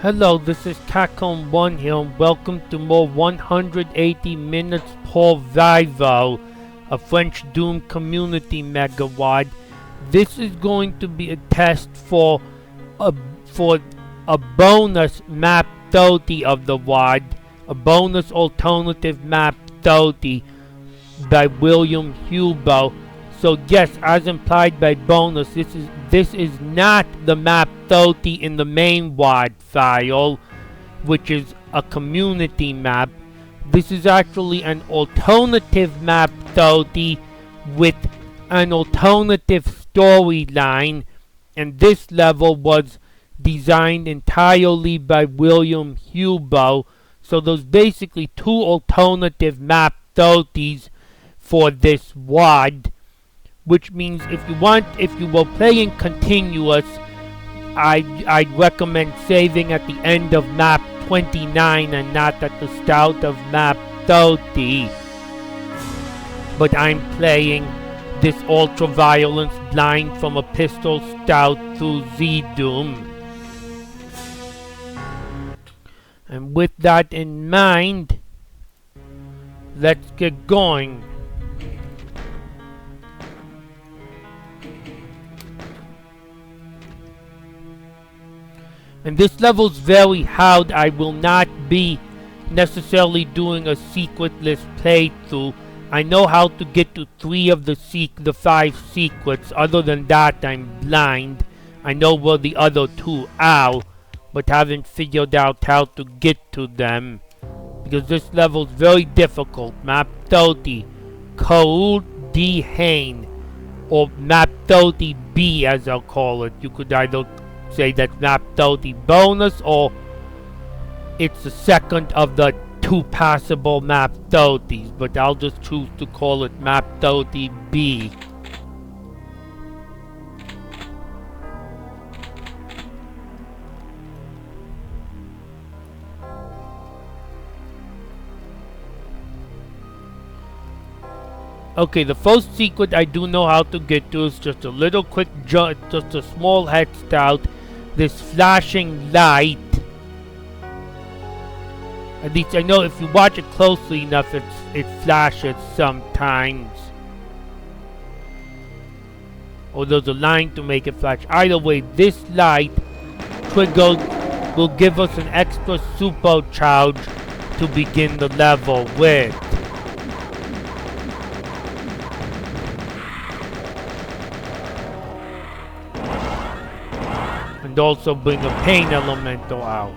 Hello, this is Cacon1 here, and welcome to more 180 Minutes Pour Vivre, a French Doom community megawad. This is going to be a test for a bonus Map30 of the WAD, a bonus alternative Map30 by William Hubo. So yes, as implied by bonus, this is not the Map30 in the main WAD file, which is a community map. This is actually an alternative Map30 with an alternative storyline, and this level was designed entirely by William Hubo. So there's basically two alternative Map30s for this WAD. Which means if you were playing continuous, I'd recommend saving at the end of map 29 and not at the start of map 30. But I'm playing this ultra-violence blind from a pistol stout through Z-Doom. And with that in mind, let's get going. And this level's very hard. I will not be necessarily doing a secretless playthrough. I know how to get to 3 of the 5 secrets. Other than that, I'm blind. I know where the other 2 are, but haven't figured out how to get to them. Because this level's very difficult. Map 30, Code D. Hain, or Map 30B as I'll call it. You could either say that map 30 bonus, or it's the second of the 2 passable map 30s, but I'll just choose to call it map 30B. Okay, the first secret I do know how to get to is just a little quick jump, just a small head start. This flashing light. At least I know if you watch it closely enough, it flashes sometimes. Or there's a line to make it flash. Either way, this light trigger will give us an extra supercharge to begin the level with. And also bring a pain elemental out.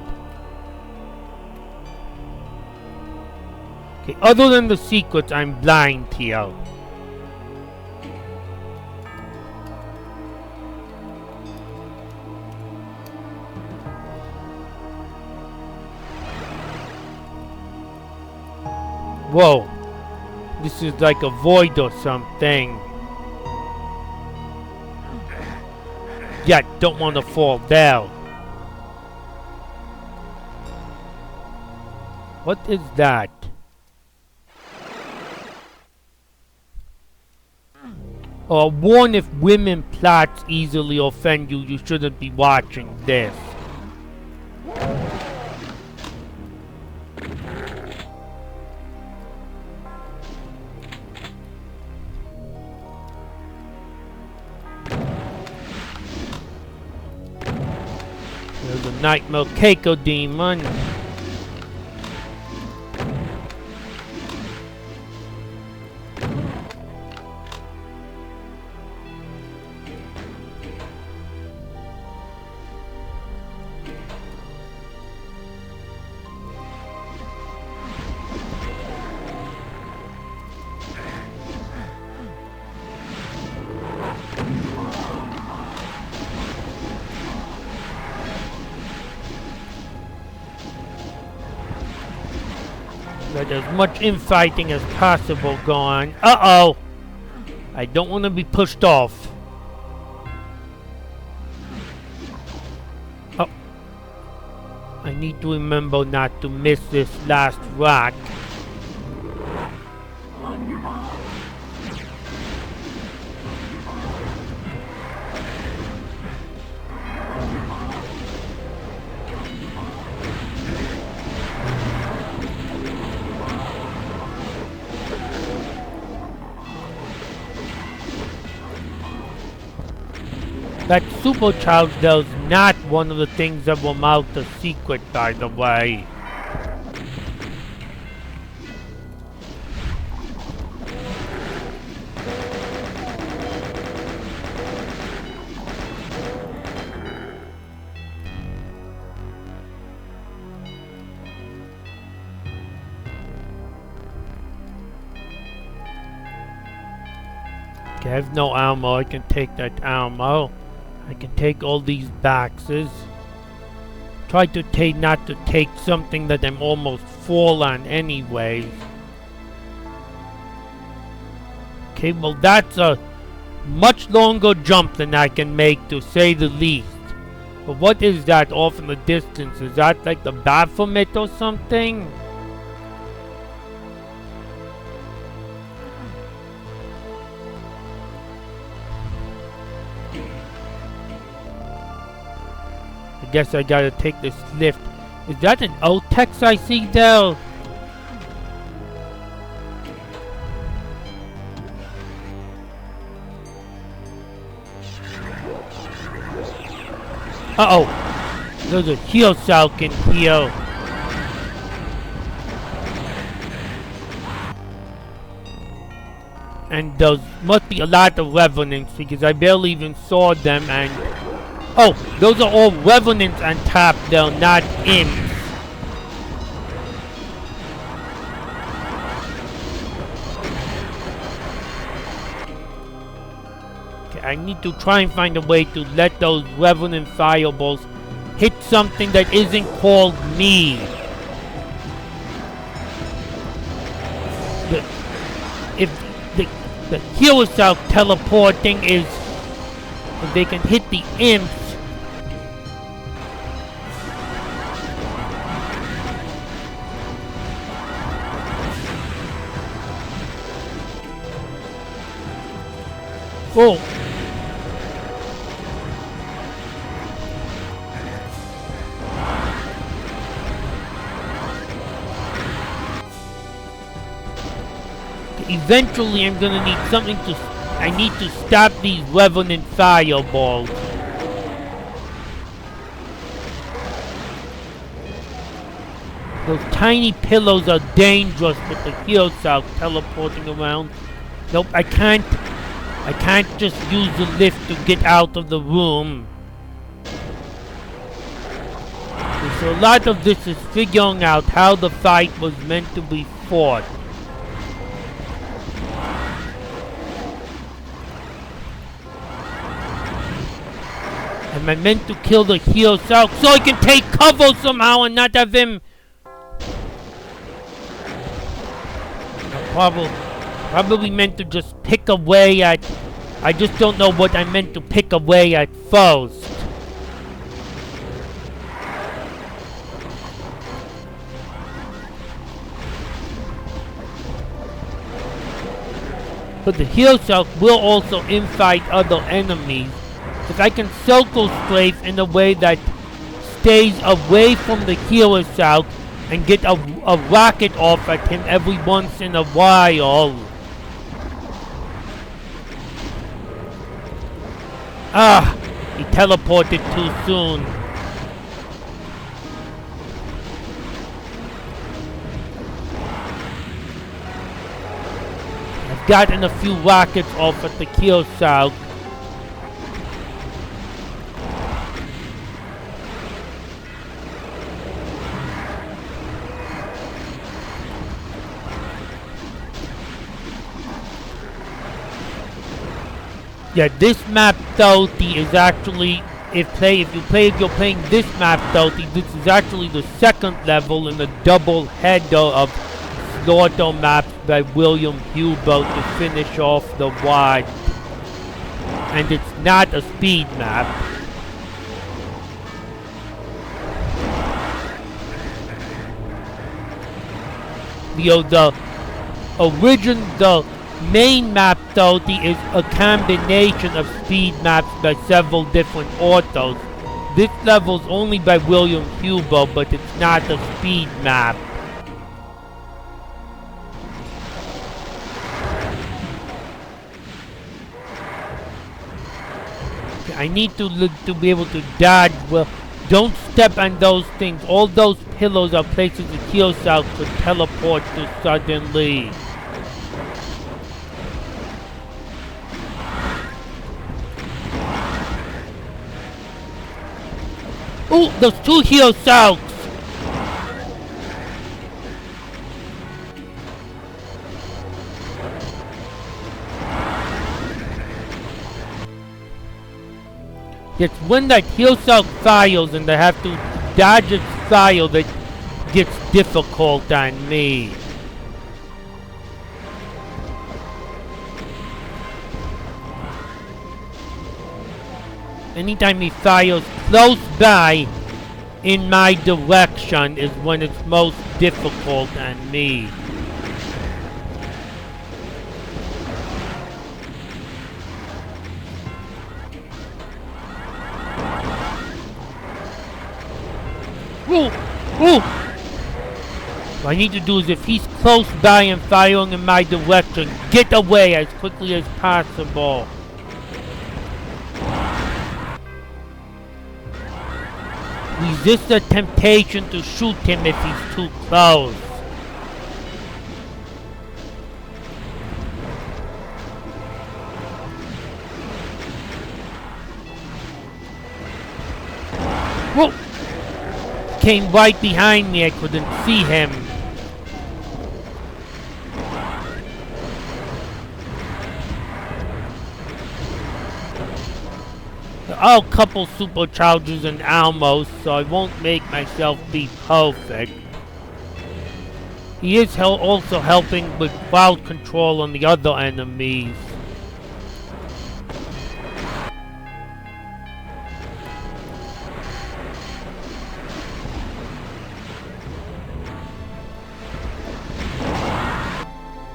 Okay, other than the secrets, I'm blind here. Whoa, this is like a void or something. Yeah, don't want to fall down. What is that? Warn if women plots easily offend you, you shouldn't be watching this. There's a Nightmare Keiko demon. Let as much infighting as possible go on. Uh-oh! I don't want to be pushed off. Oh. I need to remember not to miss this last rock. That supercharge though is not one of the things that will mount the secret, by the way. Okay, I have no ammo. I can take that ammo. I can take all these boxes. Try to take not to take something that I'm almost full on anyways. Okay, well that's a much longer jump than I can make, to say the least. But what is that off in the distance? Is that like the Baphomet or something? I guess I gotta take this lift. Is that an O-Tex I see there? Uh-oh! There's a heel sock in here. And there must be a lot of revenants because I barely even saw them, and... Oh! Those are all revenants on top though, not imps. I need to try and find a way to let those revenant fireballs hit something that isn't called me. If the hero self teleporting is, if they can hit the imps. Oh. Eventually I'm gonna need something to... I need to stop these revenant fireballs. Those tiny pillows are dangerous with the heels out teleporting around. Nope, I can't just use the lift to get out of the room. Okay, so a lot of this is figuring out how the fight was meant to be fought. Am I meant to kill the heel out so I can take cover somehow and not have him? Probably meant to just pick away at... I just don't know what I meant to pick away at first. But the heel self will also infight other enemies. If I can circle strafe in a way that stays away from the healer south and get a rocket off at him every once in a while. Ah! He teleported too soon. I've gotten a few rockets off at the kill south. Yeah, this Map30 is actually, if you're playing this Map30, this is actually the second level in the double header of Slaughter maps by William Huber to finish off the wad. And it's not a speed map. The main Map30 is a combination of speed maps by several different authors. This level's only by William Huber, but it's not a speed map. I need to be able to dodge. Well, don't step on those things. All those pillows are places the heal cell could teleport to suddenly. Ooh, those two heal cells! It's when that heal cell fires and I have to dodge its fire that gets difficult on me. Anytime he fires close by in my direction is when it's most difficult on me. Ooh! Ooh! What I need to do is if he's close by and firing in my direction, get away as quickly as possible. Resist the temptation to shoot him if he's too close. Whoa! Came right behind me, I couldn't see him. I'll couple superchargers and almos, so I won't make myself be perfect. He is also helping with crowd control on the other enemies.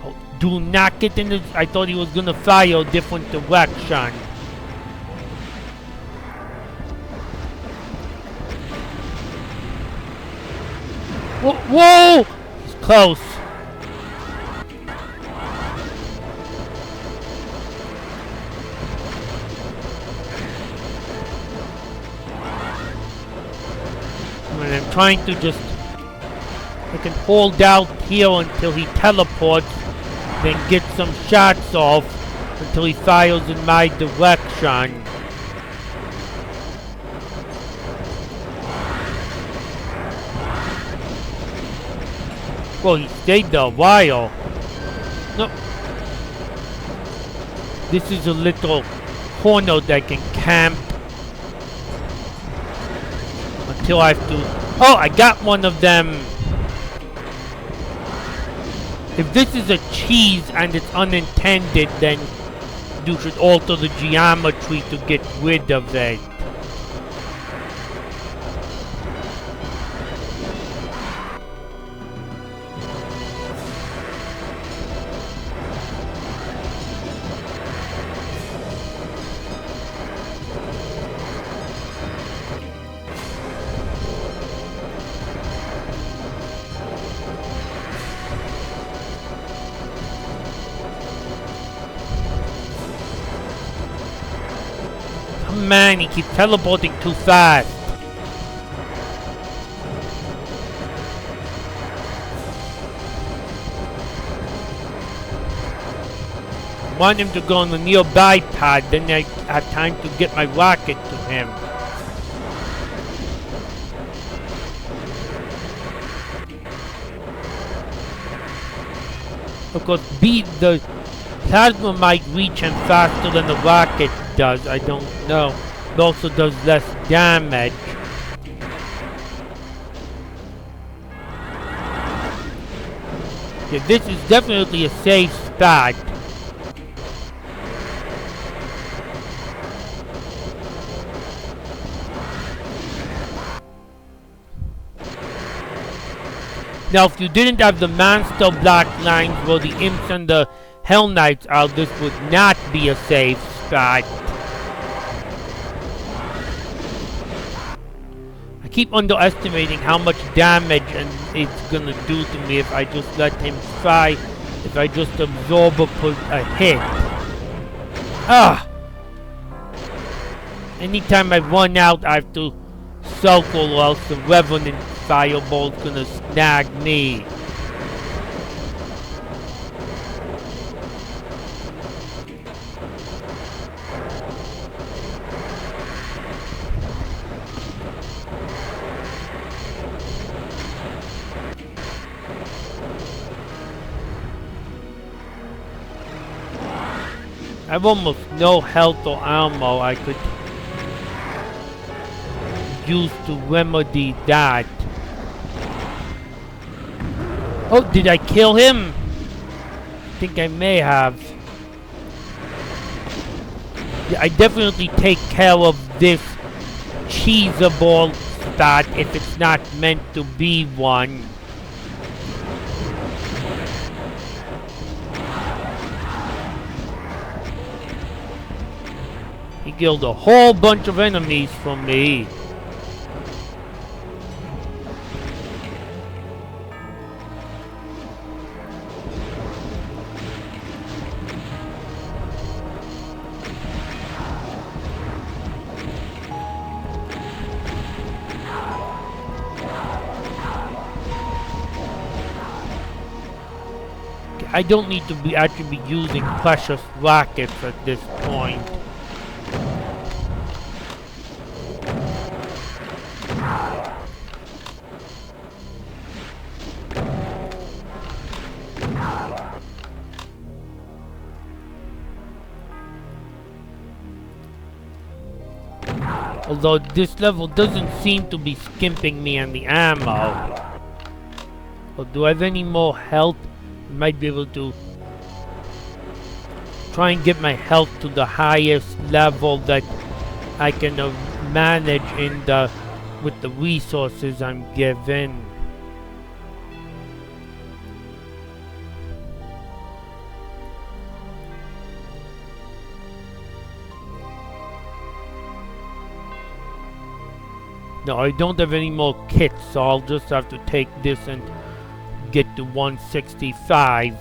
Oh, do not get in the... I thought he was gonna fire a different direction. Whoa! He's close. And I'm trying to just... I can hold out here until he teleports, then get some shots off until he fires in my direction. Well, he stayed there a while. No. This is a little corner that I can camp until I have to... Oh, I got one of them. If this is a cheese and it's unintended, then you should alter the geometry to get rid of it. Man, he keeps teleporting too fast. I want him to go on the nearby pad, then I have time to get my rocket to him. Of course, the plasma might reach him faster than the rocket does, I don't know. It also does less damage. Yeah, this is definitely a safe spot. Now, if you didn't have the monster block lines where the imps and the Hell Knights are, this would not be a safe spot. I keep underestimating how much damage it's gonna do to me if I just let him fly, if I just absorb a hit. Ah! Anytime I run out, I have to circle, or else the Revenant Fireball's gonna snag me. I have almost no health or ammo I could use to remedy that. Oh, did I kill him? I think I may have. Yeah, I definitely take care of this cheeseball stat if it's not meant to be one. He killed a whole bunch of enemies from me. I don't need to actually be using precious rockets at this point. Although this level doesn't seem to be skimping me on the ammo. Or do I have any more health? I might be able to try and get my health to the highest level that I can manage with the resources I'm given. No, I don't have any more kits, so I'll just have to take this and get to 165.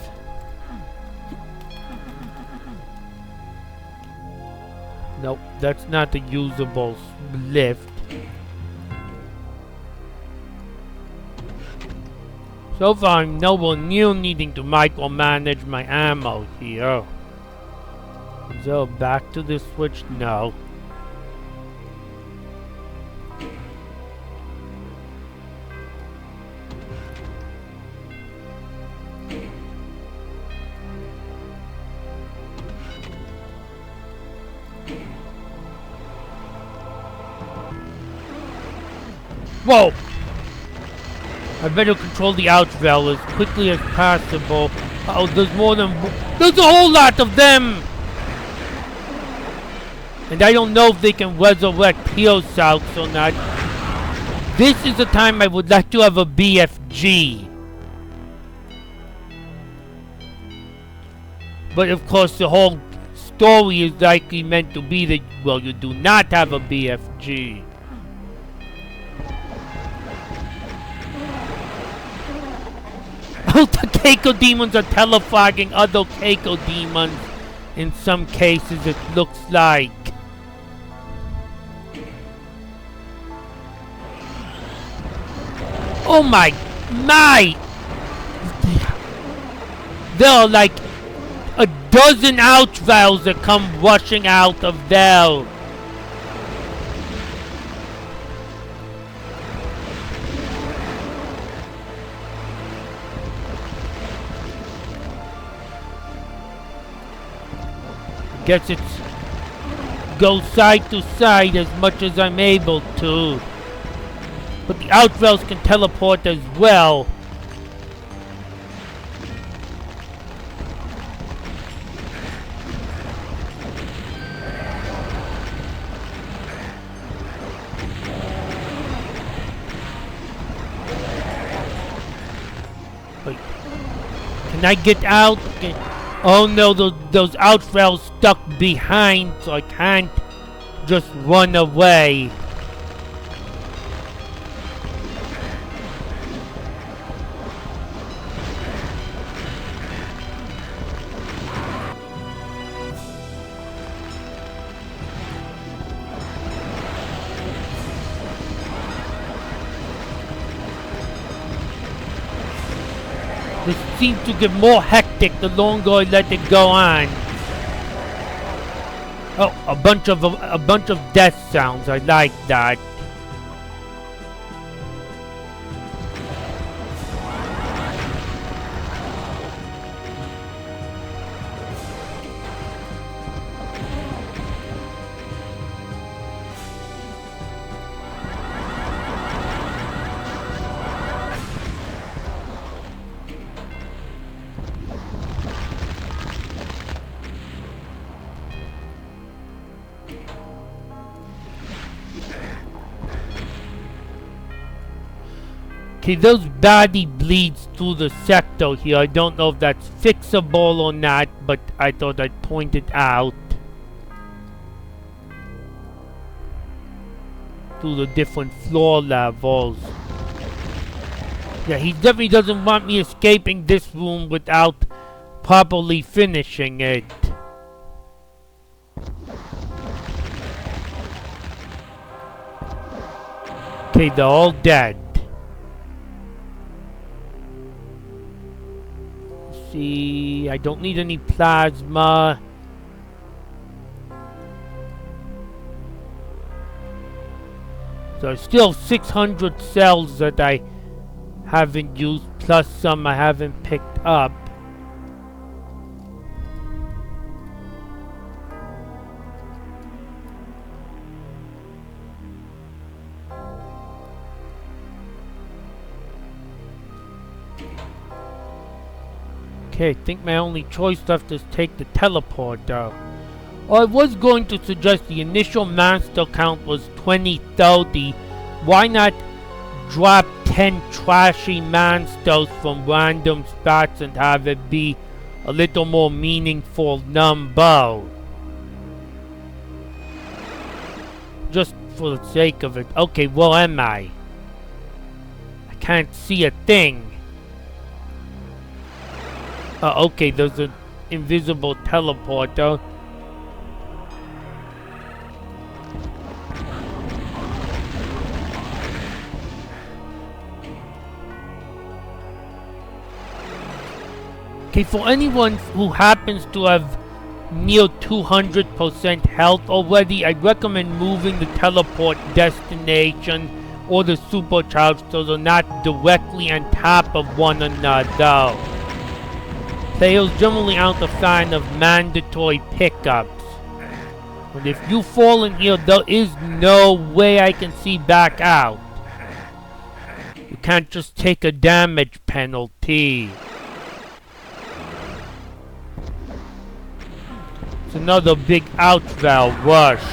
Nope, that's not a usable lift. So far, I'm nowhere near needing to micromanage my ammo here. So, back to the switch? No. Whoa! I better control the outval as quickly as possible. Oh, there's a whole lot of them! And I don't know if they can resurrect Piosalks or not. This is the time I would like to have a BFG. But of course the whole story is likely meant to be that, well, you do not have a BFG. The Keiko demons are telefogging other Keiko demons. In some cases, it looks like. Oh my! There are like a dozen outvals that come rushing out of there. Guess it's go side to side as much as I'm able to. But the outvals can teleport as well. Wait. Can I get out? Oh no, those outvals stuck behind, so I can't just run away. This seems to get more hectic the longer I let it go on. Oh, a bunch of death sounds. I like that. Okay, those baddie bleeds through the sector here. I don't know if that's fixable or not, but I thought I'd point it out. Through the different floor levels. Yeah, he definitely doesn't want me escaping this room without properly finishing it. Okay, they're all dead. See, I don't need any plasma. So still 600 cells that I haven't used, plus some I haven't picked up. Okay, I think my only choice left is take the teleporter. I was going to suggest the initial monster count was 2030. Why not drop 10 trashy monsters from random spots and have it be a little more meaningful number? Just for the sake of it. Okay, where am I? I can't see a thing. Okay, there's an invisible teleporter. Okay, for anyone who happens to have near 200% health already, I recommend moving the teleport destination or the supercharge so they're not directly on top of one another. Players generally aren't a fan of mandatory pickups. And if you fall in here, there is no way I can see back out. You can't just take a damage penalty. It's another big out valve rush.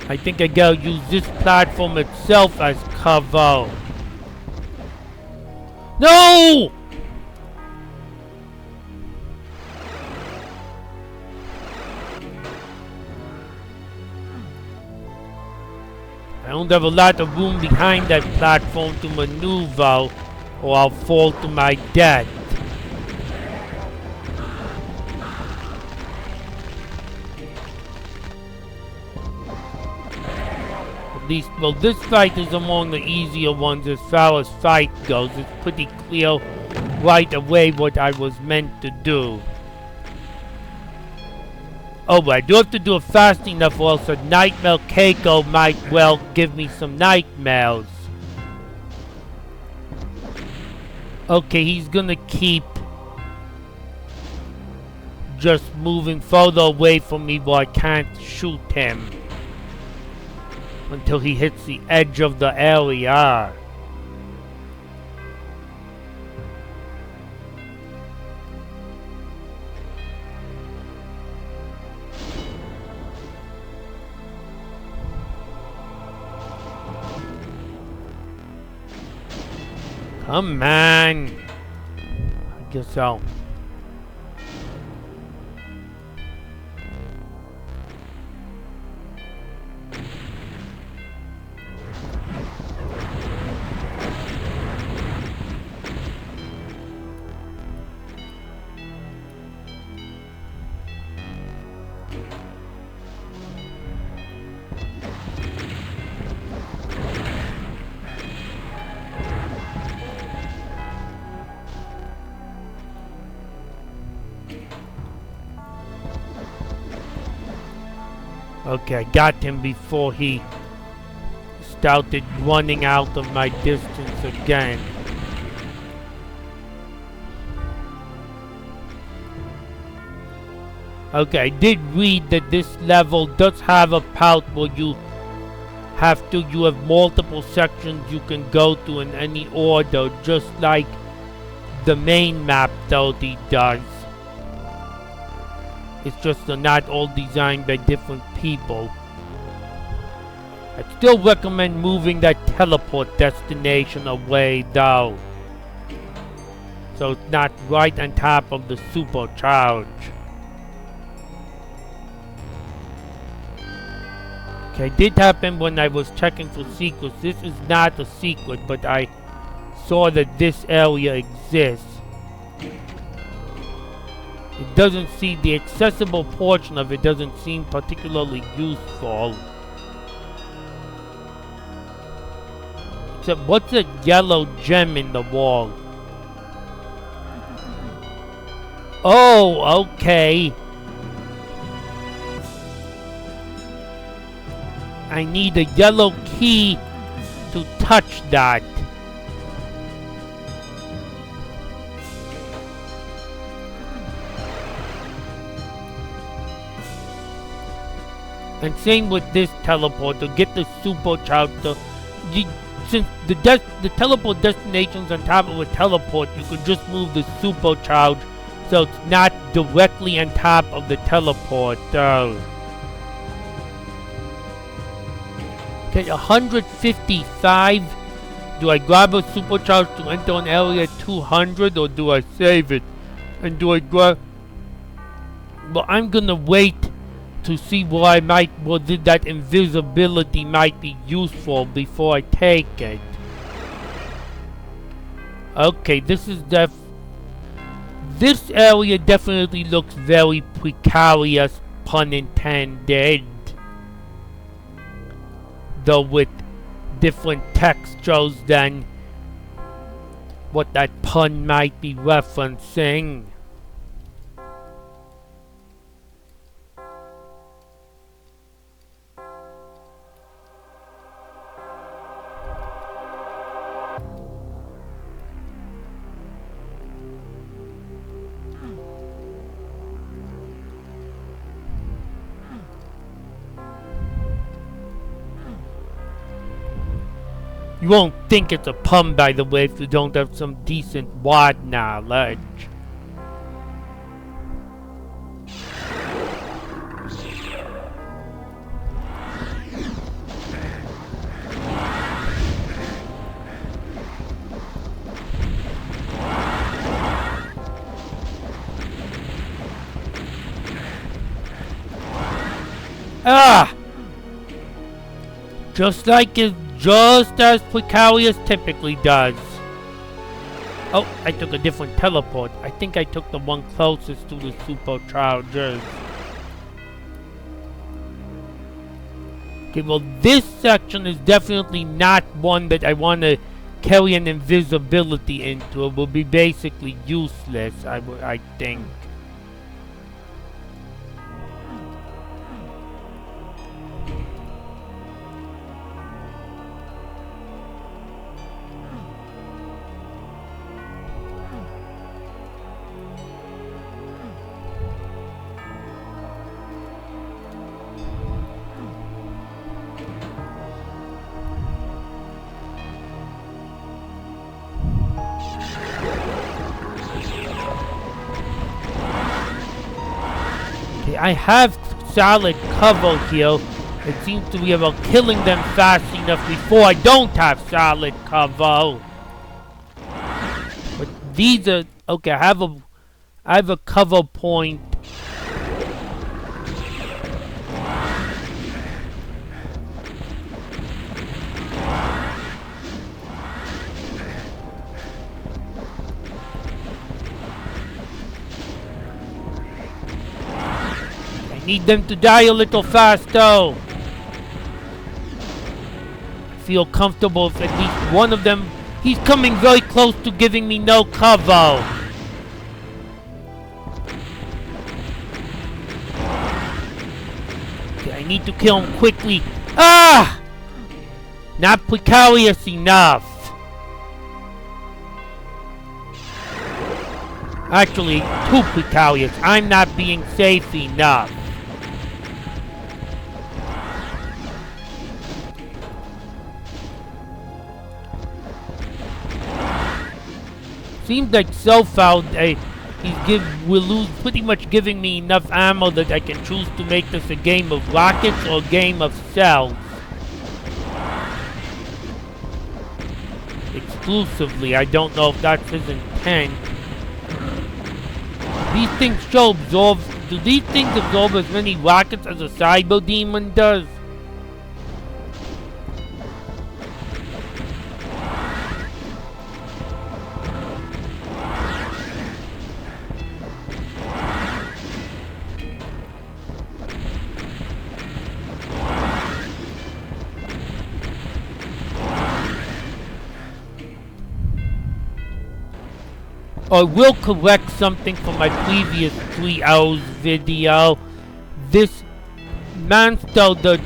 I think I gotta use this platform itself as cover. No! I don't have a lot of room behind that platform to maneuver, or I'll fall to my death. At least, well, this fight is among the easier ones as far as fight goes. It's pretty clear right away what I was meant to do. Oh, but I do have to do it fast enough or else a Nightmare Keiko might well give me some nightmares. Okay, he's gonna keep just moving further away from me where I can't shoot him until he hits the edge of the area. Come on. I guess so. Okay, I got him before he started running out of my distance again. Okay, I did read that this level does have a part where you have multiple sections you can go to in any order, just like the main map 30 does. It's just they're not all designed by different people. I'd still recommend moving that teleport destination away though, so it's not right on top of the supercharge. Okay, it did happen when I was checking for secrets. This is not a secret, but I saw that this area exists. It doesn't seem, the accessible portion of it doesn't seem particularly useful. Except, what's that yellow gem in the wall? Oh, okay. I need a yellow key to touch that. And same with this teleporter. Get the supercharger. Since the teleport destination's on top of a teleport, you could just move the supercharge so it's not directly on top of the teleporter. Okay, 155. Do I grab a supercharge to enter an area 200, or do I save it? And do I grab... Well, I'm gonna wait to see where that invisibility might be useful before I take it. Okay, this area definitely looks very precarious, pun intended. Though with different textures than what that pun might be referencing. You won't think it's a pun, by the way, if you don't have some decent WAD knowledge. Ah! Just as precarious typically does. Oh, I took a different teleport. I think I took the one closest to the superchargers. Okay, well, this section is definitely not one that I want to carry an invisibility into. It will be basically useless, I think. I have solid cover here. It seems to be about killing them fast enough before I don't have solid cover. But these are okay. I have a cover point. Need them to die a little fast though. I feel comfortable if at least one of them... He's coming very close to giving me no cover. Okay, I need to kill him quickly. Ah! Not precarious enough. Actually, too precarious. I'm not being safe enough. Seems like so far he's pretty much giving me enough ammo that I can choose to make this a game of rockets or a game of cells. Exclusively, I don't know if that's his intent. These things do these things absorb as many rockets as a cyber demon does? I will correct something from my previous 3 hours video. This monster,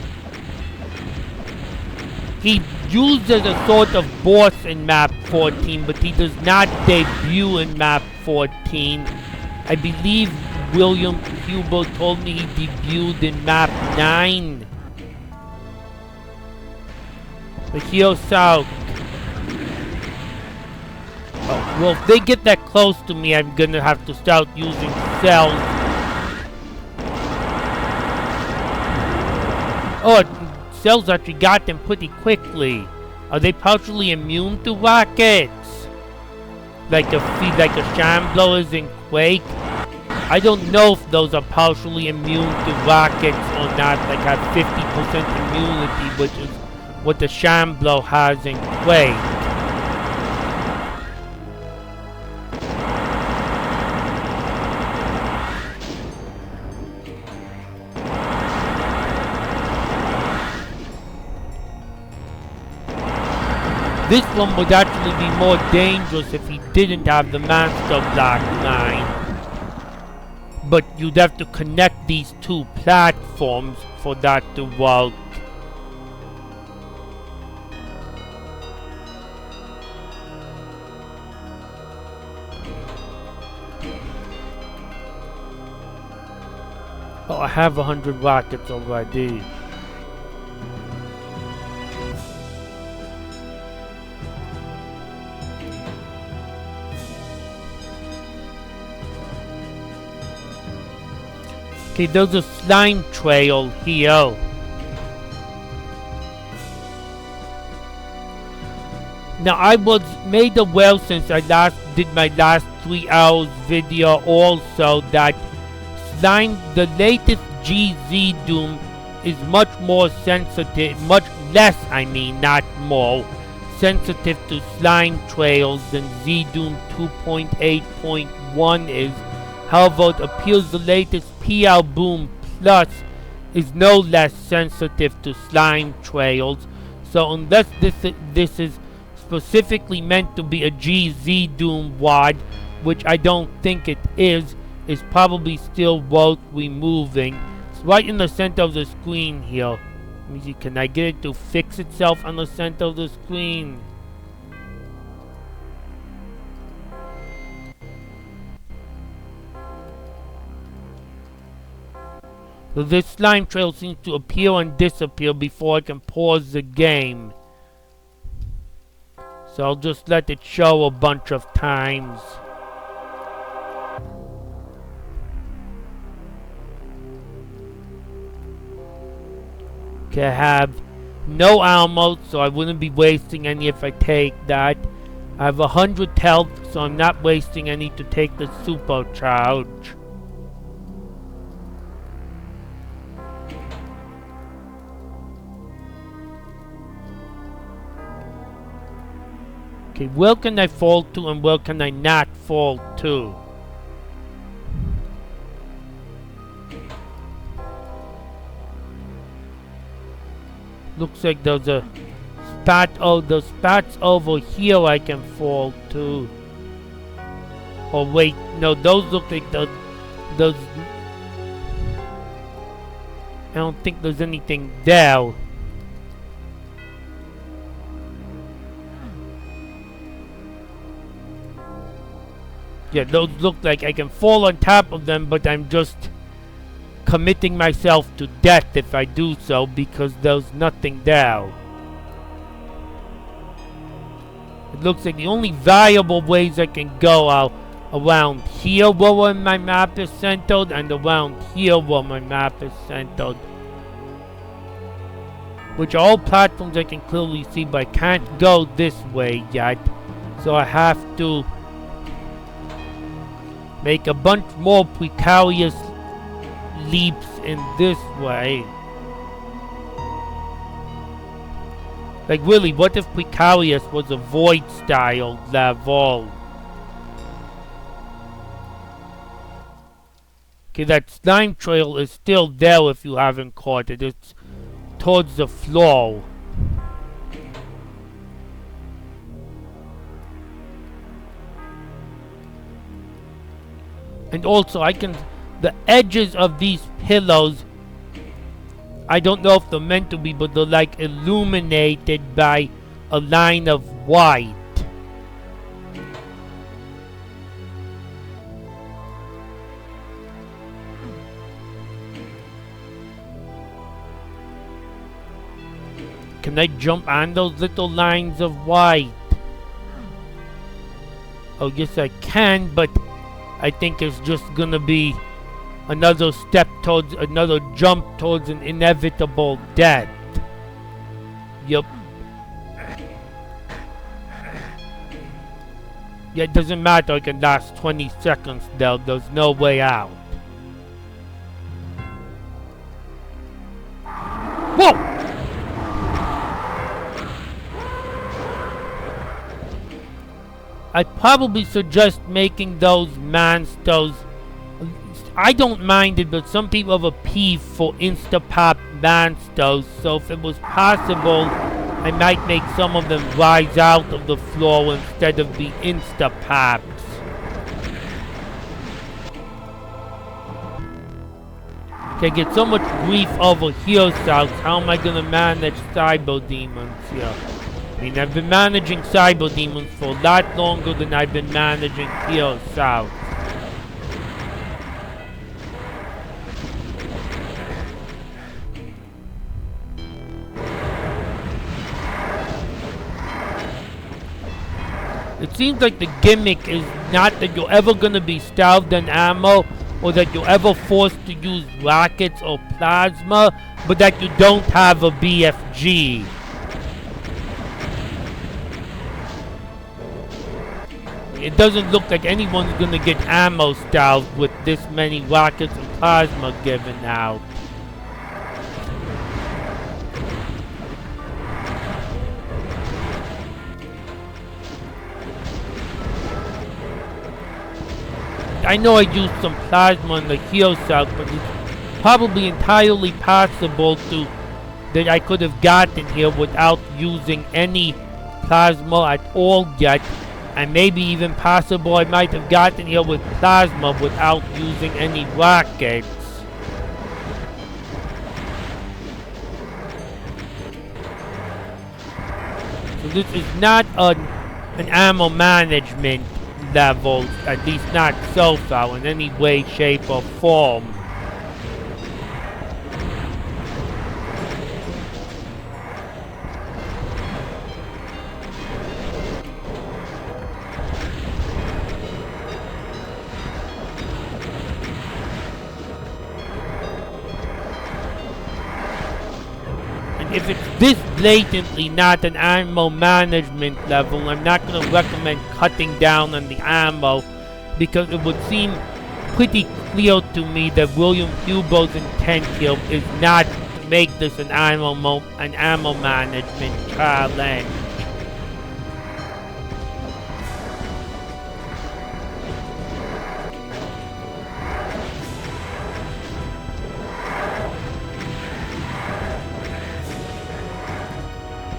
he used as a sort of boss in Map 14, but he does not debut in Map 14. I believe William Huber told me he debuted in Map 9. But here's south. Oh, well, if they get that close to me, I'm gonna have to start using cells. Oh, cells actually got them pretty quickly. Are they partially immune to rockets? Like a sham is in Quake? I don't know if those are partially immune to rockets or not, like have 50% immunity, which is what the sham has in Quake. This one would actually be more dangerous if he didn't have the Master Block 9. But you'd have to connect these two platforms for that to work. Oh, I have 100 rockets already. Okay, there's a slime trail here. Now I was made aware since I did my last 3 hours video also that the latest GZ Doom is much more sensitive, much less, not more, sensitive to slime trails than Z Doom 2.8.1 is. However, it appears the latest PL Boom Plus is no less sensitive to slime trails. So unless this is specifically meant to be a GZ Doom WAD, which I don't think it is probably still worth removing. It's right in the center of the screen here. Let me see, can I get it to fix itself on the center of the screen? So this slime trail seems to appear and disappear before I can pause the game. So I'll just let it show a bunch of times. Okay, I have no ammo, so I wouldn't be wasting any if I take that. I have 100 health, so I'm not wasting any to take the supercharge. Okay, where can I fall to and where can I not fall to? Looks like there's a spot. Oh, the spots over here I can fall to. Oh wait, no, those look like those. don't think there's anything there. Yeah, those look like I can fall on top of them, but I'm just committing myself to death if I do so, because there's nothing there. It looks like the only viable ways I can go are around here where my map is centered, and around here where my map is centered. Which are all platforms I can clearly see, but I can't go this way yet. So I have to make a bunch more precarious leaps in this way. Like really, what if precarious was a void style level? Okay, that slime trail is still there if you haven't caught it. It's towards the floor. And also the edges of these pillows, I don't know if they're meant to be, but they're like illuminated by a line of white. Can I jump on those little lines of white? Oh, yes I can, but I think it's just gonna be another step towards, another jump towards an inevitable death. Yup. Yeah, it doesn't matter, I can last 20 seconds there, there's no way out. Whoa! I'd probably suggest making those monsters. I don't mind it, but some people have a peeve for Instapop monsters, so if it was possible, I might make some of them rise out of the floor instead of the Instapops. Okay, I get so much grief over here, South. How am I gonna manage cyber demons here? I mean, I've been managing cyber demons for a lot longer than I've been managing here south. It seems like the gimmick is not that you're ever gonna be starved on ammo, or that you're ever forced to use rockets or plasma, but that you don't have a BFG. It doesn't look like anyone's gonna get ammo starved with this many rockets and plasma given out. I know I used some plasma on the heel south, but it's probably entirely possible that I could have gotten here without using any plasma at all yet. And maybe even possible I might have gotten here with plasma without using any rockets. So this is not an ammo management level, at least not so far in any way, shape or form. If it's this blatantly not an ammo management level, I'm not going to recommend cutting down on the ammo, because it would seem pretty clear to me that William Huber's intent here is not to make this an ammo management challenge.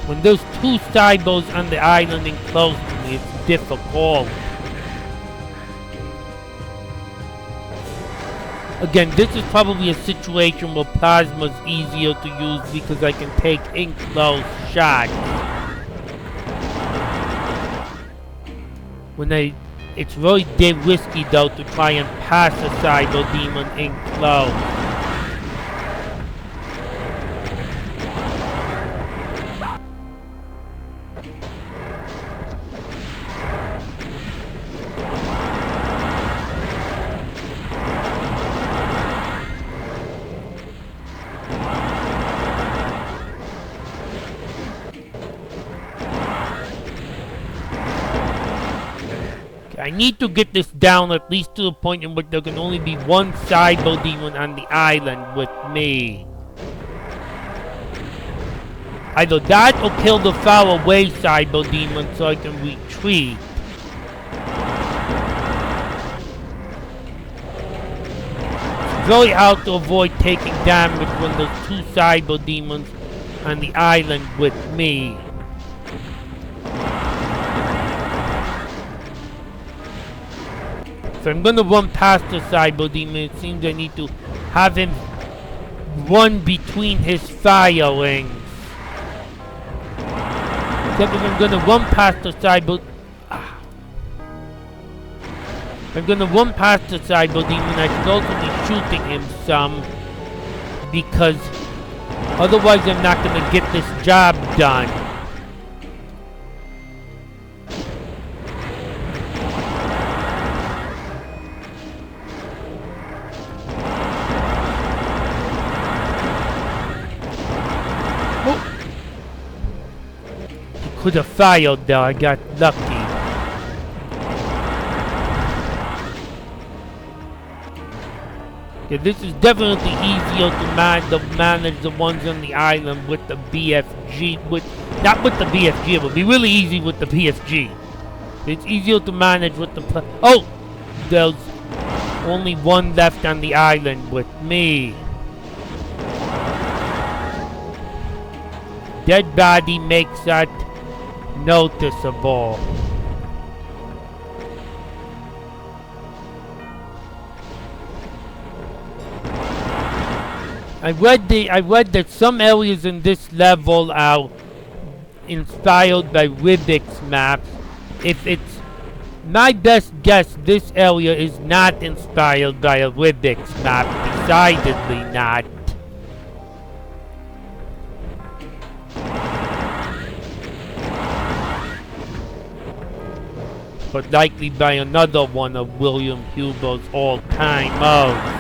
When there's two cybers on the island and close to me, it's difficult. Again, this is probably a situation where plasma's easier to use because I can take enclosed shots. It's very risky though to try and pass a cyber demon enclosed. I need to get this down at least to the point in which there can only be one cyber demon on the island with me. Either that or kill the far away cyber demon so I can retreat. It's very hard to avoid taking damage when there's two cyber demons on the island with me. If I'm gonna run past the cyber demon, it seems I need to have him run between his firings. Except if I'm gonna run past the cyber... If I'm gonna run past the cyber demon, I should also be shooting him some. Because otherwise I'm not gonna get this job done. Could have fired there, I got lucky. Yeah, this is definitely easier to manage the ones on the island with the BFG. Not with the BFG, it would be really easy with the BFG. It's easier to manage with the... Oh! There's only one left on the island with me. Dead body makes that noticeable. I read that some areas in this level are inspired by Rubik's maps. If it's my best guess, this area is not inspired by a Rubik's map. Decidedly not. But likely by another one of William Huber's all-time modes.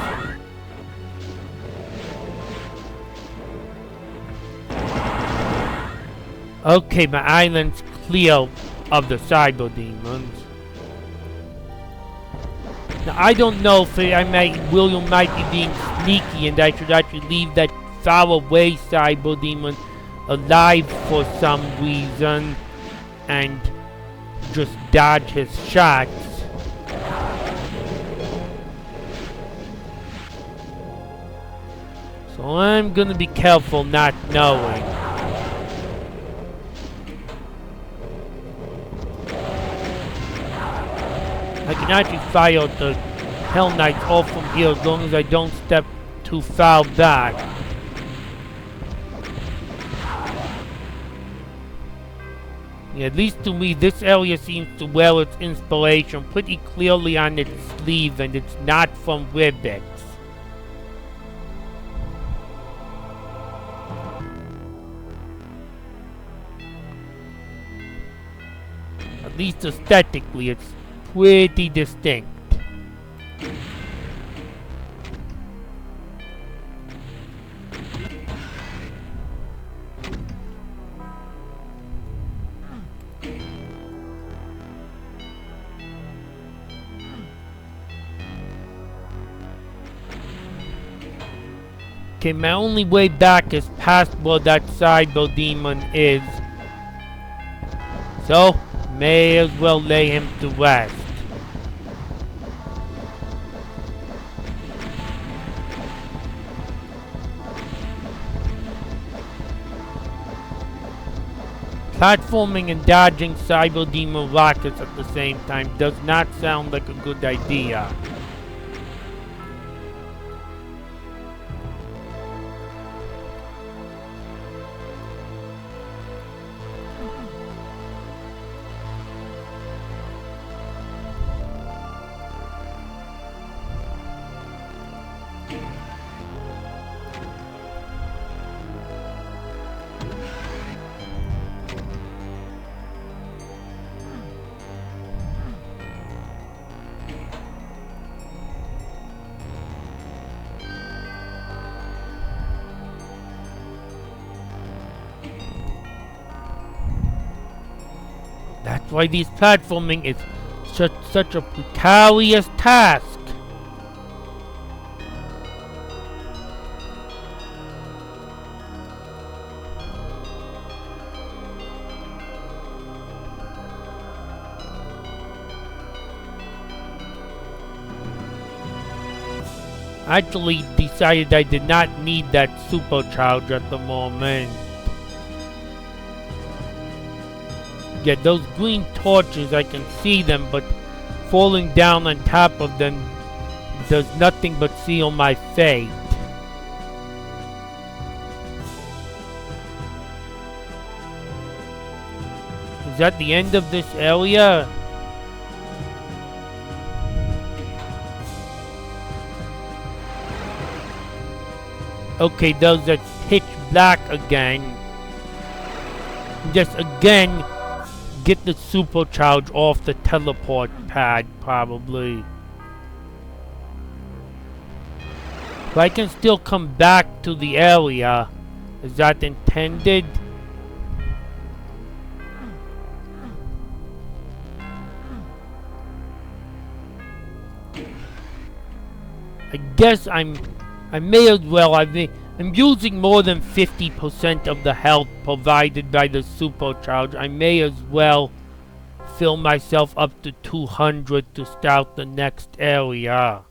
Okay, my island's clear of the cyber demons. Now, I don't know if William might be being sneaky and I should actually leave that far-away cyber demon alive for some reason and just dodge his shots. So I'm gonna be careful not knowing. I can actually fire the Hell Knights off from here as long as I don't step too far back. Yeah, at least to me, this area seems to wear its inspiration pretty clearly on its sleeve, and it's not from Rubik's. At least aesthetically, it's pretty distinct. Okay, my only way back is past where that cyber demon is. So, may as well lay him to rest. Platforming and dodging cyber demon rockets at the same time does not sound like a good idea. That's why this platforming is such a precarious task. I actually decided I did not need that supercharge at the moment. Yeah, those green torches, I can see them, but falling down on top of them does nothing but seal my fate. Is that the end of this area? Okay, those are pitch black again. Just again, get the supercharge off the teleport pad, probably. But I can still come back to the area. Is that intended? I guess I may as well. I'm using more than 50% of the health provided by the supercharge. I may as well fill myself up to 200 to start the next area.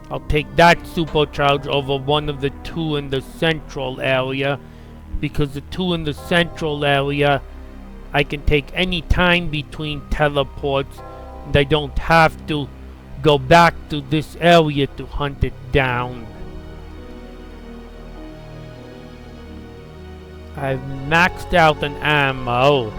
I'll take that supercharge over one of the two in the central area, because the two in the central area I can take any time between teleports and I don't have to go back to this area to hunt it down. I've maxed out an ammo.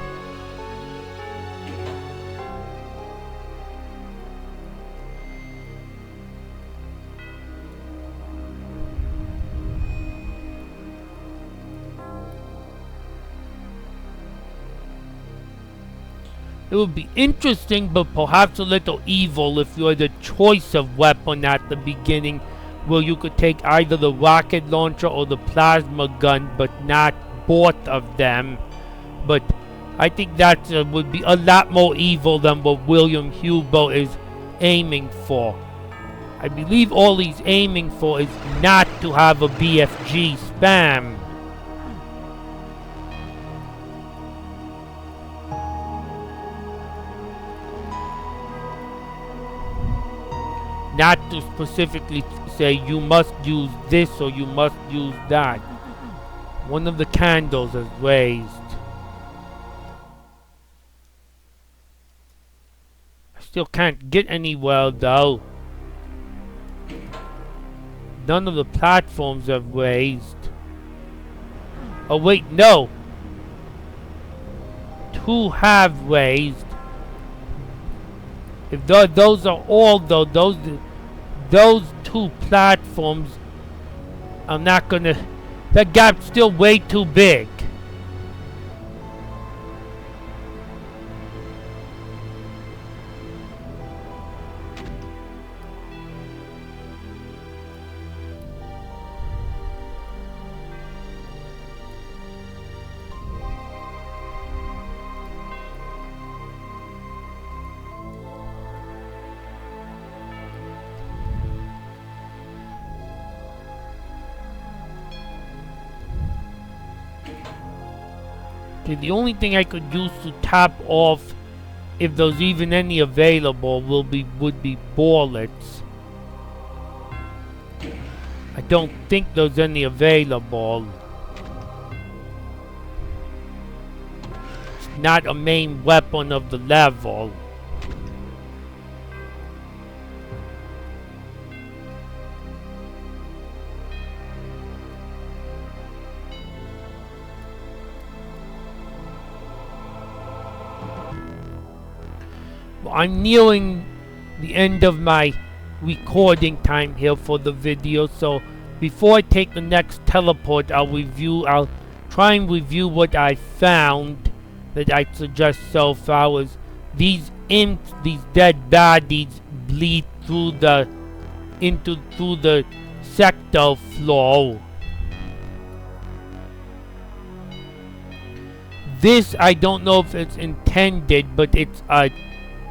It would be interesting, but perhaps a little evil if you had a choice of weapon at the beginning, where you could take either the rocket launcher or the plasma gun, but not both of them. But I think that would be a lot more evil than what William Hugo is aiming for. I believe all he's aiming for is not to have a BFG spam. Not to specifically say you must use this or you must use that. One of the candles is raised. I still can't get anywhere though. None of the platforms have raised. Oh wait, no! Two have raised. If those are all though, those two platforms are not gonna... That gap's still way too big. The only thing I could use to top off, if there's even any available, would be bullets. I don't think there's any available. It's not a main weapon of the level. I'm nearing the end of my recording time here for the video, so before I take the next teleport, I'll try and review what I found that I suggest so far. Is these imps, these dead baddies, bleed through the sector floor. This, I don't know if it's intended, but it's a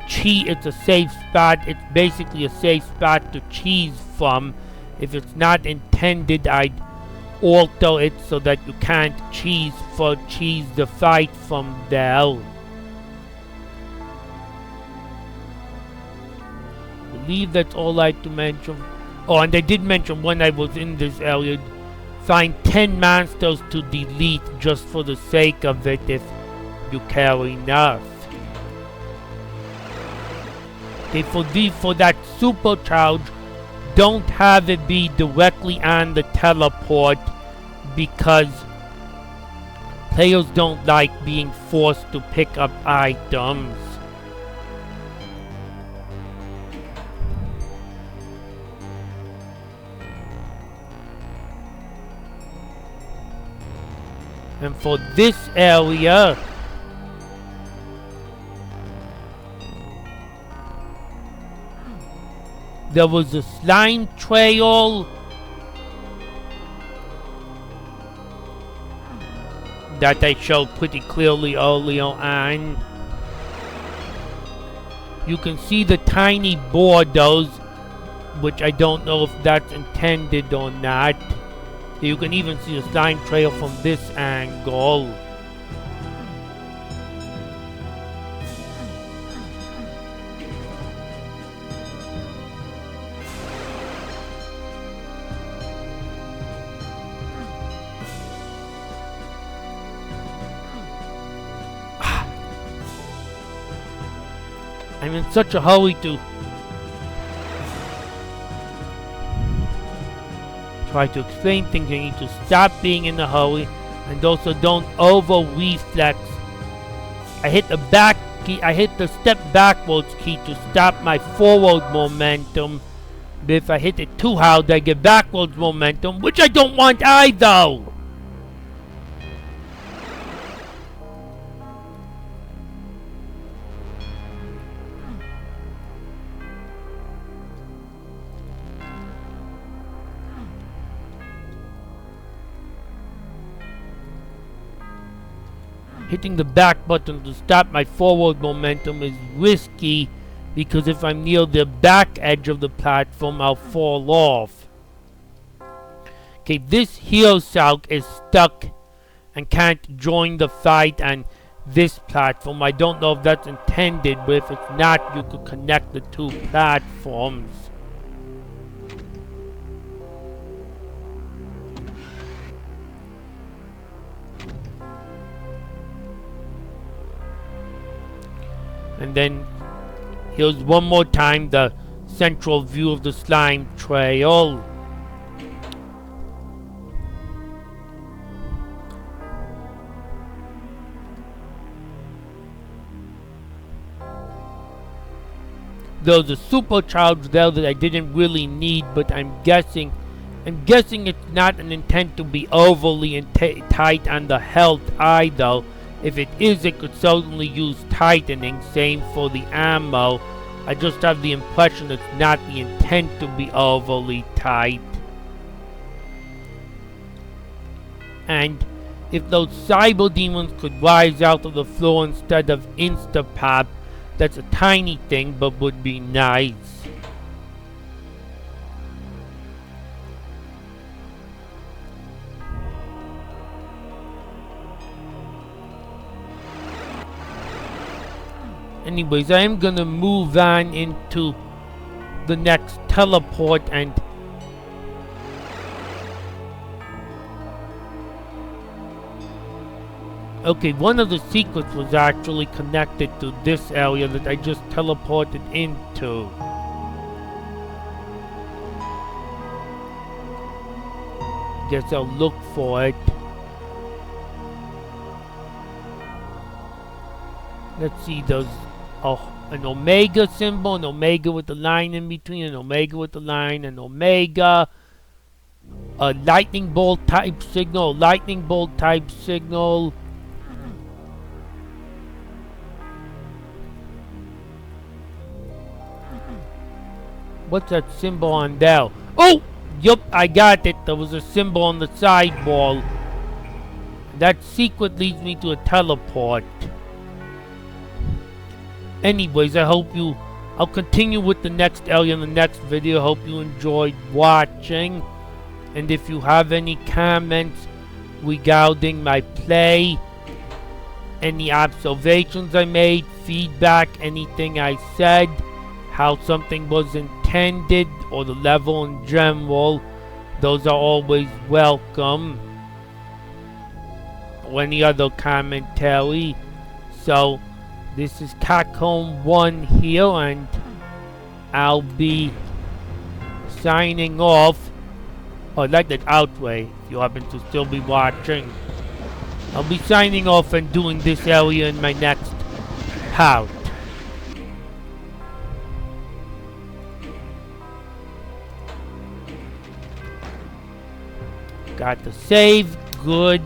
safe spot. It's basically a safe spot to cheese from. If it's not intended, I'd alter it so that you can't cheese the fight from there. I believe that's all I had to mention. Oh, and I did mention when I was in this area, find 10 monsters to delete just for the sake of it if you care enough. Okay, for that supercharge, don't have it be directly on the teleport, because players don't like being forced to pick up items. And for this area, there was a slime trail that I showed pretty clearly earlier on. You can see the tiny borders, which I don't know if that's intended or not. You can even see the slime trail from this angle. I'm in such a hurry to try to explain things. You need to stop being in a hurry, and also don't over reflex. I hit the back key, I hit the step backwards key to stop my forward momentum. But if I hit it too hard, I get backwards momentum, which I don't want either. Hitting the back button to stop my forward momentum is risky, because if I'm near the back edge of the platform, I'll fall off. Okay, this heel sock is stuck and can't join the fight on this platform. I don't know if that's intended, but if it's not, you could connect the two platforms. And then here's one more time the central view of the slime trail. There's a supercharge there that I didn't really need, but I'm guessing it's not an intent to be overly tight on the health either. If it is, it could certainly use tightening. Same for the ammo. I just have the impression it's not the intent to be overly tight. And if those cyber demons could rise out of the floor instead of insta-pop, that's a tiny thing, but would be nice. Anyways, I am gonna move on into the next teleport, and okay, one of the secrets was actually connected to this area that I just teleported into. Guess I'll look for it. Let's see, those an omega symbol, an omega with a line in between, an omega with a line, an omega, a lightning bolt type signal, lightning bolt type signal. What's that symbol on there? Oh! Yup, I got it. There was a symbol on the side wall. That secret leads me to a teleport. Anyways, I'll continue with the next area in the next video. Hope you enjoyed watching. And if you have any comments regarding my play, any observations I made, feedback, anything I said, how something was intended, or the level in general, those are always welcome. Or any other commentary. So, this is Cockholm1 here, and I'll be signing off. Oh, I like that outway, if you happen to still be watching. I'll be signing off and doing this area in my next part. Got the save. Good.